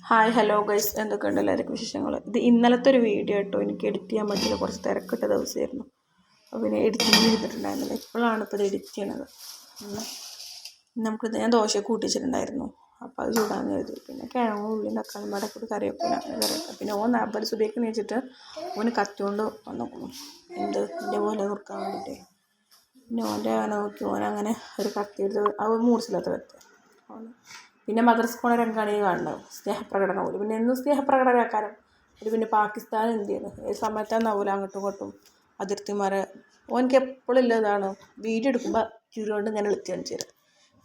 Hi hello guys, എന്തൊക്കെയുണ്ട് എല്ലാവർക്കും വിശേഷങ്ങൾ? ഇത് ഇന്നലത്തെ ഒരു വീഡിയോ കേട്ടോ. എനിക്ക് എഡിറ്റ് ചെയ്യാൻ പറ്റില്ല, കുറച്ച് തിരക്കിട്ട ദിവസമായിരുന്നു. അപ്പോൾ പിന്നെ എഡിറ്റിങ് ചെയ്തിട്ടുണ്ടായിരുന്നില്ല. ഇപ്പോഴാണ് ഇപ്പോൾ ഇത് എഡിറ്റ് ചെയ്യണത്. ഞാൻ ദോശ കൂട്ടിച്ചിട്ടുണ്ടായിരുന്നു, അപ്പോൾ അത് ചൂടാന്ന് കരുതി. പിന്നെ കിഴങ്ങും ഉള്ളിയും തക്കാളി മടക്കൂടി കറിവേപ്പില കറിവേപ്പില. പിന്നെ അബ്ബൽ സുബേക്ക് വെച്ചിട്ട് ഓന് കത്തിക്കൊണ്ട് വന്നു എൻ്റെ പോലെ നോക്കാൻ വേണ്ടിയിട്ട്. പിന്നെ ഓൻ്റെ നോക്കി ഓനങ്ങനെ ഒരു കത്തി എടുത്ത് അത് മൂർച്ചില്ലാത്ത കത്തി. പിന്നെ മദ്രസ പോണ രംഗാണ് ഈ കാണുന്നത്, സ്നേഹപ്രകടനം പോലും. പിന്നെ എന്നും സ്നേഹപ്രകടനക്കാരം. ഒരു പിന്നെ പാകിസ്ഥാൻ ഇന്ത്യയാണ് ഏത് സമയത്താണെന്നാവില്ല അങ്ങോട്ടും ഇങ്ങോട്ടും അതിർത്തിമാരെ. ഓനക്ക് എപ്പോഴും ഇല്ലതാണ് വീഡിയോ എടുക്കുമ്പോൾ ചുരുകൊണ്ട് ഇങ്ങനെ വിളിച്ച് കാണിച്ചു തരാം.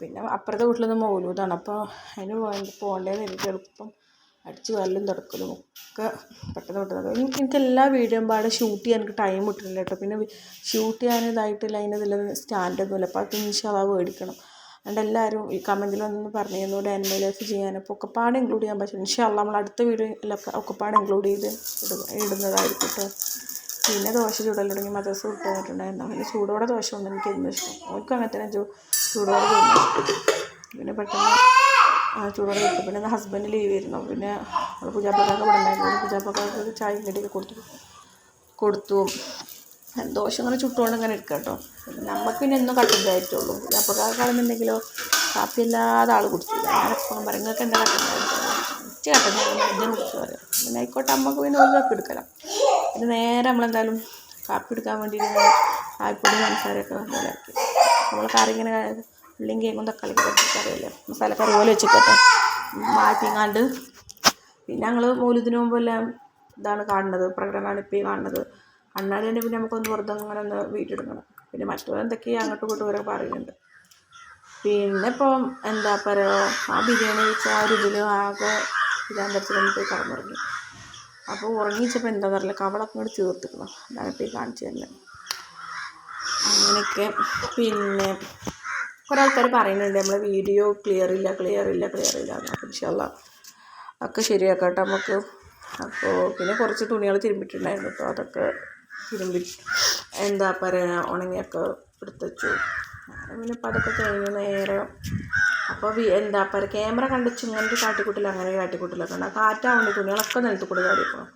പിന്നെ അപ്പുറത്തെ വീട്ടിലൊന്നും മൗലൂദാണ്, അപ്പോൾ അതിന് പോകേണ്ടതെന്ന് എനിക്ക് എളുപ്പം അടിച്ച് വല്ലും തുടക്കലും ഒക്കെ പെട്ടെന്ന് എനിക്ക് എല്ലാ വീഡിയോയും പാടെ ഷൂട്ട് ചെയ്യാൻ എനിക്ക് ടൈം കിട്ടുന്നില്ല കേട്ടോ. പിന്നെ ഷൂട്ട് ചെയ്യാൻ ഇതായിട്ടില്ല, അതിനതില്ല സ്റ്റാൻഡൊന്നുമില്ല. അപ്പോൾ അത് ഇൻഷാല്ലാ മേടിക്കണം. അതുകൊണ്ട് എല്ലാവരും ഈ കമൻറ്റിലൊന്ന് പറഞ്ഞിരുന്നു ഡാൻമൈ ലൈഫ് ചെയ്യാനപ്പോൾ ഒക്കെപ്പാട് ഇൻക്ലൂഡ് ചെയ്യാൻ പറ്റും. ഇൻഷാല്ലാ നമ്മൾ അടുത്ത വീഡിയോ എല്ലാം ഒക്കെപ്പാട് ഇൻക്ലൂഡ് ചെയ്ത് ഇടുന്നതായിരിക്കും കേട്ടോ. പിന്നെ ദോശ ചൂടൽ തുടങ്ങി, മദ്രസ വിട്ട് വന്നിട്ടുണ്ടായിരുന്നു. അങ്ങനെ ചൂടോടെ ദോശ കൊണ്ട് എനിക്ക് എന്തും ഇഷ്ടം. ഓർക്കും അങ്ങനെ തന്നെ ചൂടോടെ തോന്നുന്നു. പിന്നെ പെട്ടെന്ന് ചൂടോടെ കിട്ടും. പിന്നെ ഹസ്ബൻഡ് ലീവ് ആയിരുന്നു. പിന്നെ പൂജാപ്പക്കാർക്ക് ഇവിടെ ഉണ്ടായിരുന്നു. പൂജാപ്പക്കാർക്ക് ചായയും കടിയൊക്കെ കൊടുത്തു. ദോശ അങ്ങനെ ചുട്ടുകൊണ്ട് ഇങ്ങനെ എടുക്കാം കേട്ടോ. നമുക്ക് പിന്നെ എന്നും കട്ടില്ലായിട്ടുള്ളൂ. പൂജാപ്പക്കാർക്കാണെന്നുണ്ടെങ്കിലോ കാപ്പി ഇല്ലാതെ ആൾ കുടിച്ചില്ല. ഞാനെപ്പോഴും പറയും നിങ്ങൾക്ക് എന്താ കട്ടൻ കട്ടൻ കുടിച്ചു പറയാം. പിന്നെ ആയിക്കോട്ടെ, അമ്മക്ക് പിന്നെ ഒരു കാപ്പി എടുക്കണം. പിന്നെ നേരെ നമ്മളെന്തായാലും കാപ്പി എടുക്കാൻ വേണ്ടിയിട്ട് കായ്പൊടി മനസ്സാരൊക്കെ ഇതാക്കി നമ്മൾ കറി ഇങ്ങനെ ഉള്ളിയും കേക്കും തക്കാളിക്ക് കറിയല്ലേ, മസാലക്കറി പോലെ വെച്ചിട്ടോ മാറ്റിങ്ങാണ്ട്. പിന്നെ ഞങ്ങൾ മൗലൂദിന് മുമ്പെല്ലാം ഇതാണ് കാണുന്നത്, പ്രകടനമാണ് ഇപ്പോൾ ഈ കാണുന്നത്. കണ്ണാടി തന്നെ പിന്നെ നമുക്കൊന്ന് വെറുതെ അങ്ങനെ ഒന്ന് വീഡിയോ എടുക്കണം. പിന്നെ മറ്റുള്ളവരെന്തൊക്കെയാണ് അങ്ങോട്ടും ഇങ്ങോട്ടും ഓരോ പറയുന്നുണ്ട്. പിന്നെ ഇപ്പം എന്താ പറയുക, ആ ബിരിയാണി വെച്ചാൽ ആ ഒരു ഇതിൽ ആകെ ഇതാൻ പറ്റുന്ന പോയി കടന്നുറങ്ങി. അപ്പോൾ ഉറങ്ങിച്ചപ്പോൾ എന്താ പറയുക, കവളൊക്കെ ഇങ്ങോട്ട് ചേർത്തിക്കണം. അതാണ് ഇപ്പോൾ ഈ കാണിച്ചു തന്നെ. അങ്ങനെയൊക്കെ. പിന്നെ കുറേ ആൾക്കാർ പറയുന്നുണ്ട് നമ്മളെ വീഡിയോ ക്ലിയർ ഇല്ല എന്ന്. അപ്പോൾ ഇൻഷാല്ലാ ഒക്കെ ശരിയാക്കാം കേട്ടോ നമുക്ക്. അപ്പോൾ പിന്നെ കുറച്ച് തുണികൾ തിരുമ്പിട്ടുണ്ടായിരുന്നു കേട്ടോ, അതൊക്കെ തിരുമ്പി എന്താ പറയുക ഉണങ്ങിയൊക്കെ എടുത്ത് വെച്ചു. പിന്നെ ഇപ്പം അതൊക്കെ കഴിഞ്ഞ് നേരെ അപ്പോൾ എന്താ പറയുക ക്യാമറ കണ്ടിച്ച് ഇങ്ങനത്തെ കാട്ടിക്കൂട്ടില്ല അങ്ങനെ കാട്ടിക്കൂട്ടിലൊക്കെ ഉണ്ട്. കാറ്റാവേണ്ടി തുണികളൊക്കെ നിലത്ത് കൂടി കാടിക്കണം.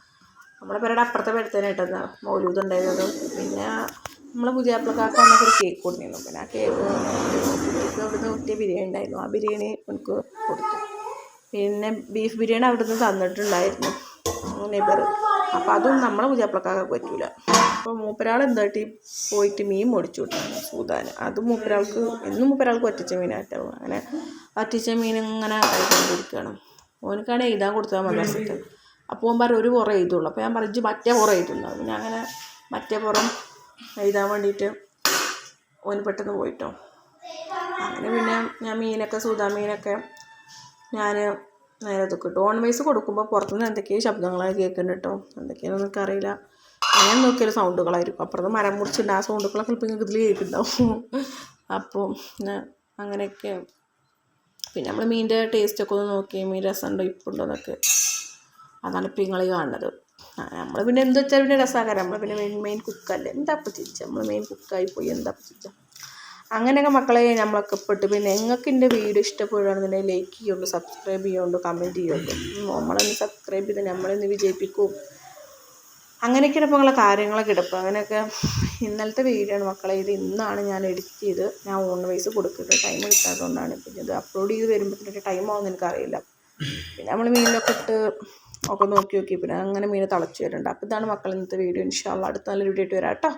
നമ്മുടെ പേരുടെ അപ്പുറത്തെ പേരത്തേനായിട്ടെന്താ മൗലൂദ് ഉണ്ടായിരുന്നത്. പിന്നെ നമ്മളെ പുതിയാപ്പിളക്കാർക്ക് വന്നൊക്കെ ഒരു കേക്ക് കൊണ്ടിരുന്നു. പിന്നെ ആ കേക്ക് അവിടുന്ന് കിട്ടിയ ബിരിയാണി ഉണ്ടായിരുന്നു, ആ ബിരിയാണി എനിക്ക് കൊടുത്തു. പിന്നെ ബീഫ് ബിരിയാണി അവിടുന്ന് തന്നിട്ടുണ്ടായിരുന്നു നെയ്ബർ. അപ്പോൾ അതും നമ്മളെ പുതിയാപ്പിളക്കാർക്ക് പറ്റൂല. അപ്പോൾ മൂപ്പരാൾ എന്താട്ടി പോയിട്ട് മീൻ മേടിച്ചു വിട്ടാണ് സൂതാൻ. അത് മൂപ്പരാൾക്ക് വറ്റിച്ച മീനായിട്ടാവും. അങ്ങനെ വറ്റിച്ച മീൻ ഇങ്ങനെ കഴിക്കൊണ്ടിരിക്കുകയാണ്. ഓനക്കാണ് എഴുതാൻ കൊടുത്താൽ മദ്രസത്ത്. അപ്പോൾ ഓൻ പറയും ഒരു പുറം എഴുതുള്ളൂ. അപ്പോൾ ഞാൻ പറഞ്ഞു മറ്റേ പുറം എഴുതുന്നു. പിന്നെ അങ്ങനെ മറ്റേ പുറം എഴുതാൻ വേണ്ടിയിട്ട് ഓന് പെട്ടെന്ന് പോയിട്ടോ. അങ്ങനെ പിന്നെ ഞാൻ മീനൊക്കെ സൂതാ മീനൊക്കെ ഞാൻ നേരെ ഇതൊക്കെ ഇട്ടു. ഓൺ വൈസ് കൊടുക്കുമ്പോൾ പുറത്തുനിന്ന് എന്തൊക്കെയോ ശബ്ദങ്ങളായി കേൾക്കുന്നുണ്ട് കേട്ടോ. എന്തൊക്കെയാണെന്ന് എനിക്കറിയില്ല. ഞാൻ നോക്കിയാലും സൗണ്ടുകളായിരിക്കും. അപ്പുറത്ത് മരം മുറിച്ചിട്ടുണ്ട്, ആ സൗണ്ടുകളൊക്കെ ചിലപ്പോൾ നിങ്ങൾക്ക് ഇതിൽ കേൾക്കുന്നുണ്ടാവും. അപ്പോൾ അങ്ങനെയൊക്കെ. പിന്നെ നമ്മൾ മീനിൻ്റെ ടേസ്റ്റൊക്കെ ഒന്ന് നോക്കി, മീൻ രസമുണ്ടോ ഇപ്പുണ്ടോ എന്നൊക്കെ. അതാണ് ഇപ്പം നിങ്ങൾ കാണുന്നത്. നമ്മൾ പിന്നെ എന്ത് വെച്ചാൽ പിന്നെ രസമാകാരം. നമ്മൾ പിന്നെ മെയിൻ കുക്കല്ലേ, എന്താ അപ്പം ചിരിച്ച നമ്മൾ മെയിൻ കുക്കായി പോയി, എന്താ അപ്പം ചിരിച്ച. അങ്ങനെയൊക്കെ മക്കളെ നമ്മളൊക്കെ പെട്ട്. പിന്നെ നിങ്ങൾക്ക് എൻ്റെ വീഡിയോ ഇഷ്ടപ്പെടുകയാണെന്നുണ്ടെങ്കിൽ ലൈക്ക് ചെയ്യുള്ളൂ, സബ്സ്ക്രൈബ് ചെയ്യുള്ളൂ, കമൻറ്റ് ചെയ്യുള്ളൂ. നമ്മളൊന്ന് സബ്സ്ക്രൈബ് ചെയ്ത് നമ്മളൊന്ന് വിജയിപ്പിക്കും. അങ്ങനെയൊക്കെയാണ് ഇപ്പോൾ ഉള്ള കാര്യങ്ങളൊക്കെ എടുക്കുക. അങ്ങനെയൊക്കെ ഇന്നലത്തെ വീഡിയോ ആണ് മക്കളെ. ഇത് ഇന്നാണ് ഞാൻ എഡിറ്റ് ചെയ്ത് ഞാൻ ഓൺ വൈസ് കൊടുക്കുന്നത്. ടൈം കിട്ടാത്തതുകൊണ്ടാണ്. പിന്നെ ഇത് അപ്ലോഡ് ചെയ്ത് വരുമ്പോഴത്തേക്ക് ടൈം ആവുമെന്ന് എനിക്കറിയില്ല. പിന്നെ നമ്മൾ മീനിലൊക്കെ ഇട്ട് ഒക്കെ നോക്കി പിന്നെ അങ്ങനെ മീൻ തിളച്ച് വരുന്നുണ്ട്. അപ്പോൾ ഇതാണ് മക്കൾ ഇന്നത്തെ വീഡിയോ. ഇൻഷാല്ലാ അടുത്ത നല്ല വീഡിയോ ആയിട്ട് വരാം കേട്ടോ.